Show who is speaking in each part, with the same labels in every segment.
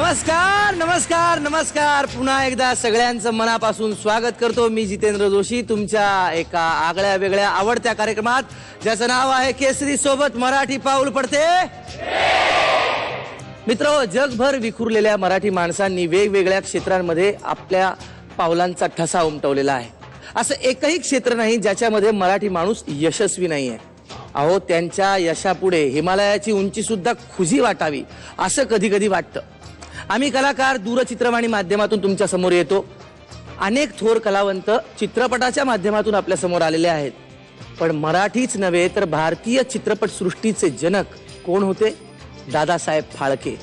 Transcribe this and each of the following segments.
Speaker 1: नमस्कार नमस्कार नमस्कार पुन्हा एकदा सगळ्यांचं मनापासून स्वागत करतो। मी जितेंद्र जोशी तुमच्या एका आगळ्या वेगळ्या आवडत्या कार्यक्रमात, ज्याचं नाव आहे केसरी सोबत मराठी पाऊल पडते। मित्र, जगभर विखुरलेल्या मराठी माणसांनी वेगवेगळ्या क्षेत्रांमध्ये आपल्या पावलांचा ठसा उमटवलेला आहे। असं एकही क्षेत्र नाही ज्याच्यामध्ये मराठी माणूस यशस्वी नाहीये। अहो, त्यांच्या यशापुढे हिमालयाची उंची सुद्धा खुजी वाटावी असं कधी कधी वाटतं। आम्ही कलाकार दूरचित्रवाणी माध्यमातून तुमच्या समोर येतो। अनेक थोर कलावंत चित्रपटाच्या माध्यमातून आपल्या समोर आलेले आहेत, पण मराठीच नव्हे तर भारतीय चित्रपट सृष्टीचे जनक कोण होते? दादासाहेब फाळके।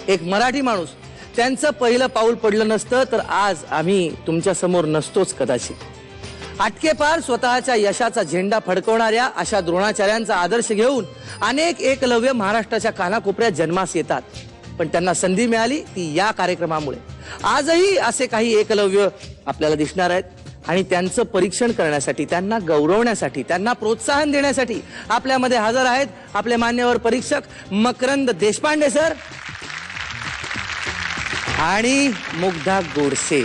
Speaker 1: एक मराठी माणूस, त्यांचं पहिलं पाऊल पडलं नसतं तर आज आम्ही तुमच्या समोर नसतोच कदाचित। आटकेपार स्वतःच्या यशाचा झेंडा फडकवणाऱ्या अशा द्रोणाचार्यांचा आदर्श घेऊन अनेक एकलव्य महाराष्ट्राच्या कानाकोपऱ्यात जन्मास येतात, पण त्यांना संधी मिळाली ती या कार्यक्रमामुळे। आजही असे काही एकलव्य आपल्याला दिसणार आहेत आणि त्यांचं परीक्षण करण्यासाठी, त्यांना गौरवण्यासाठी, त्यांना प्रोत्साहन देण्यासाठी आपल्यामध्ये हजर आहेत आपले मान्यवर परीक्षक मकरंद देशपांडे सर आणि मुग्धा गोडसे।